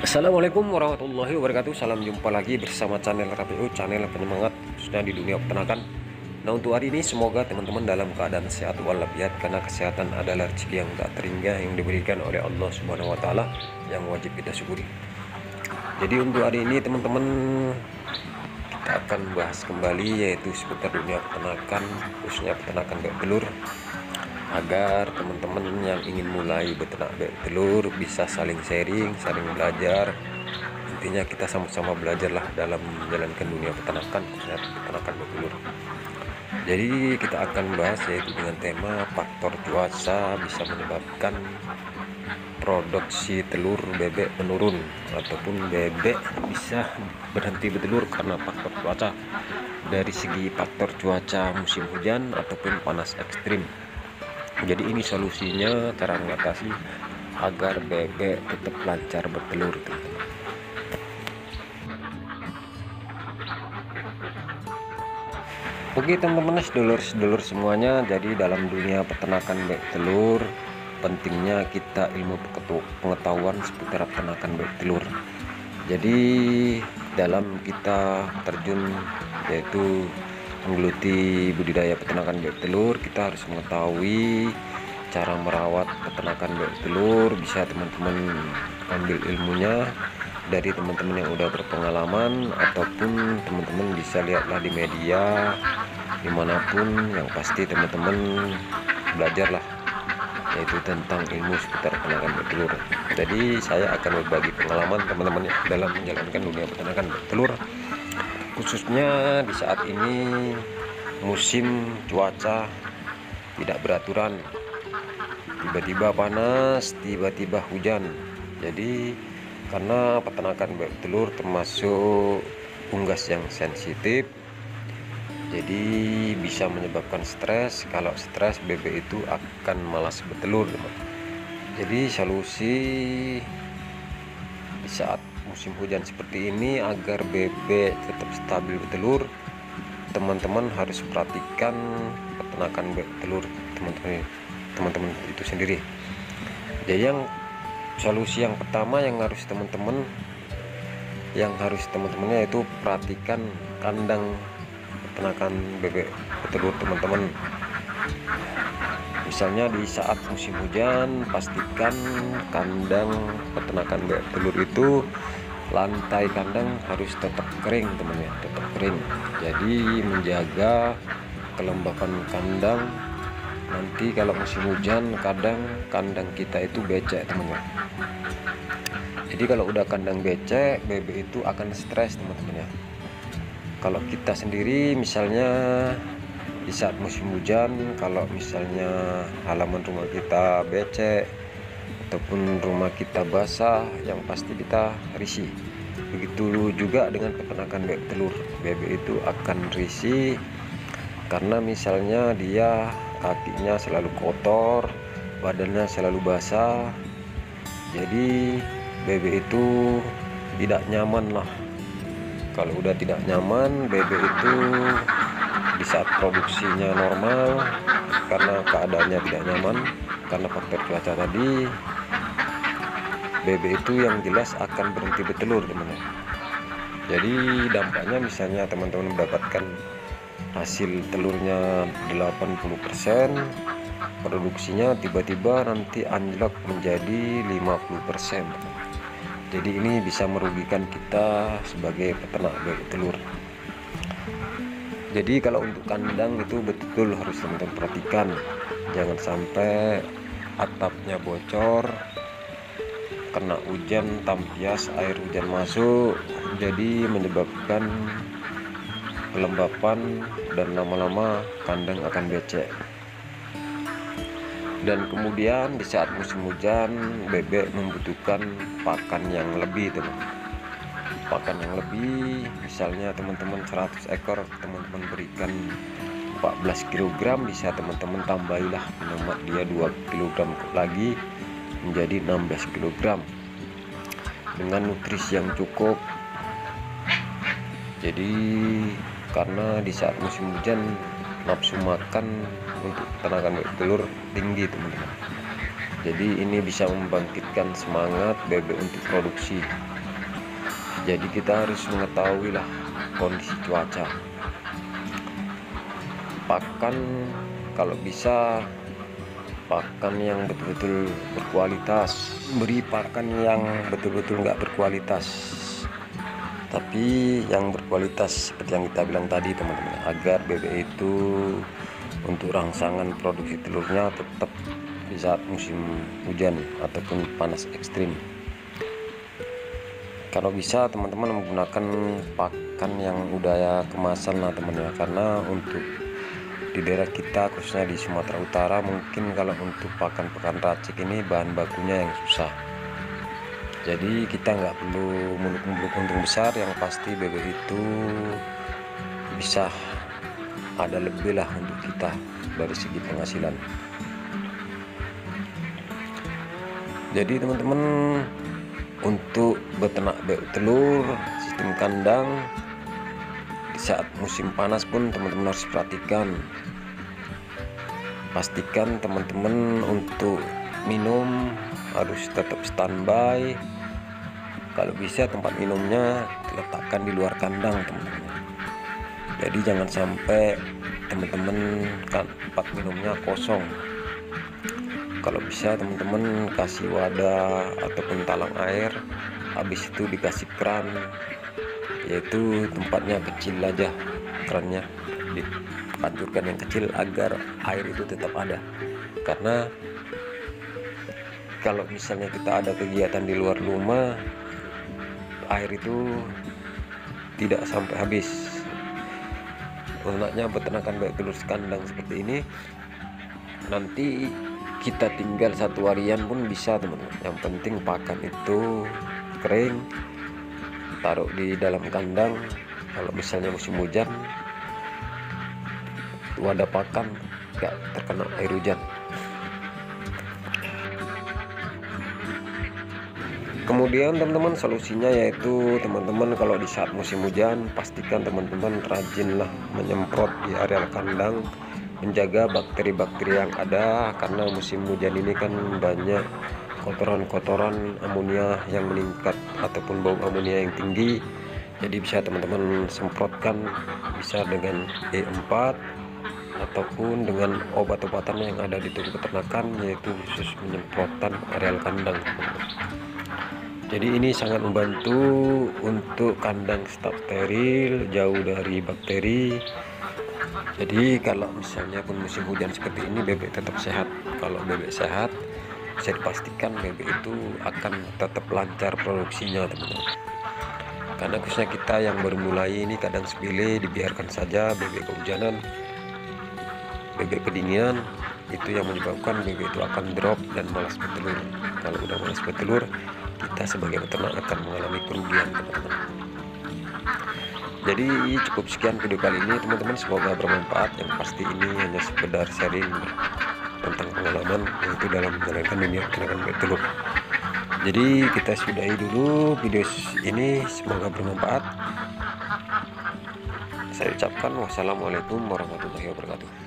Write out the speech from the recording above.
Assalamualaikum warahmatullahi wabarakatuh. Salam jumpa lagi bersama channel KPU, channel penyemangat khususnya di dunia peternakan. Nah, untuk hari ini semoga teman-teman dalam keadaan sehat walafiat, karena kesehatan adalah rezeki yang tak terhingga yang diberikan oleh Allah Subhanahu wa taala yang wajib kita syukuri. Jadi untuk hari ini teman-teman, kita akan bahas kembali yaitu seputar dunia peternakan, khususnya peternakan bebek telur, agar teman-teman yang ingin mulai beternak bebek telur bisa saling sharing, saling belajar. Intinya kita sama-sama belajarlah dalam menjalankan dunia peternakan, khususnya peternakan bebek telur. Jadi kita akan bahas yaitu dengan tema faktor cuaca bisa menyebabkan produksi telur bebek menurun, ataupun bebek bisa berhenti bertelur karena faktor cuaca, dari segi faktor cuaca musim hujan ataupun panas ekstrim. Jadi ini solusinya, cara mengatasi agar bebek tetap lancar bertelur, teman-teman. Oke teman-teman, sedulur-sedulur semuanya, jadi dalam dunia peternakan bebek telur pentingnya kita ilmu pengetahuan seputar peternakan bebek telur. Jadi dalam kita terjun yaitu menggeluti budidaya peternakan bebek telur, kita harus mengetahui cara merawat peternakan bebek telur. Bisa teman-teman ambil ilmunya dari teman-teman yang udah berpengalaman, ataupun teman-teman bisa lihatlah di media dimanapun, yang pasti teman-teman belajarlah yaitu tentang ilmu seputar peternakan bebek telur. Jadi saya akan berbagi pengalaman teman-teman dalam menjalankan dunia peternakan bebek telur, khususnya di saat ini musim cuaca tidak beraturan, tiba-tiba panas, tiba-tiba hujan. Jadi karena peternakan bebek telur termasuk unggas yang sensitif, jadi bisa menyebabkan stres. Kalau stres, bebek itu akan malas bertelur, teman. Jadi solusi di saat musim hujan seperti ini agar bebek tetap stabil bertelur, teman-teman harus perhatikan peternakan bebek telur teman-teman itu sendiri. Jadi solusi yang pertama yang harus teman-teman yaitu perhatikan kandang peternakan bebek telur teman-teman. Misalnya di saat musim hujan, pastikan kandang peternakan bebek telur itu lantai kandang harus tetap kering, teman ya, tetap kering. Jadi menjaga kelembapan kandang. Nanti kalau musim hujan kadang kandang kita itu becek, teman-teman. Jadi kalau udah kandang becek, bebek itu akan stres, teman-teman ya. Kalau kita sendiri misalnya di saat musim hujan, kalau misalnya halaman rumah kita becek ataupun rumah kita basah, yang pasti kita risih. Begitu juga dengan peternakan bebek telur, bebek itu akan risih karena misalnya dia kakinya selalu kotor, badannya selalu basah. Jadi bebek itu tidak nyaman lah. Kalau udah tidak nyaman, bebek itu di saat produksinya normal, karena keadaannya tidak nyaman karena faktor cuaca tadi, bebek itu yang jelas akan berhenti bertelur, teman-teman. Jadi dampaknya misalnya teman-teman mendapatkan hasil telurnya 80%, produksinya tiba-tiba nanti anjlok menjadi 50%. Jadi ini bisa merugikan kita sebagai peternak bebek telur. Jadi kalau untuk kandang itu betul harus teman-teman perhatikan, jangan sampai atapnya bocor, kena hujan, tampias, air hujan masuk, jadi menyebabkan kelembapan dan lama-lama kandang akan becek. Dan kemudian di saat musim hujan, bebek membutuhkan pakan yang lebih, teman. Pakan yang lebih, misalnya teman-teman 100 ekor, teman-teman berikan 14 kg, bisa teman-teman tambahilah menemat dia 2 kg lagi menjadi 16 kg dengan nutrisi yang cukup. Jadi karena di saat musim hujan nafsu makan untuk peternakan bebek telur tinggi, teman-teman. Jadi ini bisa membangkitkan semangat bebek untuk produksi. Jadi kita harus mengetahui lah kondisi cuaca. Pakan kalau bisa pakan yang betul-betul berkualitas, beri pakan yang betul-betul nggak berkualitas, tapi yang berkualitas seperti yang kita bilang tadi teman-teman, agar bebek itu untuk rangsangan produksi telurnya tetap di saat musim hujan ataupun panas ekstrim. Kalau bisa teman-teman menggunakan pakan yang udah kemasan lah teman ya, karena untuk di daerah kita khususnya di Sumatera Utara mungkin kalau untuk pakan racik ini bahan bakunya yang susah. Jadi kita nggak perlu muluk-muluk untung besar, yang pasti bebek itu bisa ada lebih lah untuk kita dari segi penghasilan. Jadi teman-teman, untuk beternak bebek telur sistem kandang di saat musim panas pun teman-teman harus perhatikan. Pastikan teman-teman untuk minum harus tetap standby. Kalau bisa tempat minumnya diletakkan di luar kandang teman-teman. Jadi jangan sampai teman-teman kan tempat minumnya kosong. Kalau bisa teman-teman kasih wadah ataupun talang air, habis itu dikasih keran, yaitu tempatnya kecil aja, kerannya dipancurkan yang kecil agar air itu tetap ada. Karena kalau misalnya kita ada kegiatan di luar rumah, air itu tidak sampai habis. Enaknya peternakan bebek telur sekandang seperti ini, nanti kita tinggal satu harian pun bisa teman-teman. Yang penting pakan itu kering, taruh di dalam kandang. Kalau misalnya musim hujan, wadah pakan gak terkena air hujan. Kemudian teman-teman, solusinya yaitu teman-teman kalau di saat musim hujan, pastikan teman-teman rajinlah menyemprot di areal kandang, menjaga bakteri-bakteri yang ada, karena musim hujan ini kan banyak kotoran-kotoran amonia yang meningkat ataupun bau amonia yang tinggi. Jadi bisa teman-teman semprotkan, bisa dengan E4 ataupun dengan obat-obatan yang ada di toko peternakan, yaitu khusus penyemprotan areal kandang. Jadi ini sangat membantu untuk kandang tetap steril, jauh dari bakteri. Jadi kalau misalnya pun musim hujan seperti ini, bebek tetap sehat. Kalau bebek sehat, bisa dipastikan bebek itu akan tetap lancar produksinya teman-teman. Karena khususnya kita yang baru mulai ini kadang sepele, dibiarkan saja bebek kehujanan, bebek kedinginan, itu yang menyebabkan bebek itu akan drop dan malas bertelur. Kalau udah malas bertelur, kita sebagai peternak akan mengalami kerugian teman-teman. Jadi cukup sekian video kali ini teman-teman, semoga bermanfaat. Yang pasti ini hanya sekedar sharing tentang pengalaman yaitu dalam menjalankan dunia peternakan bebek telur. Jadi kita sudahi dulu video ini, semoga bermanfaat. Saya ucapkan wassalamualaikum warahmatullahi wabarakatuh.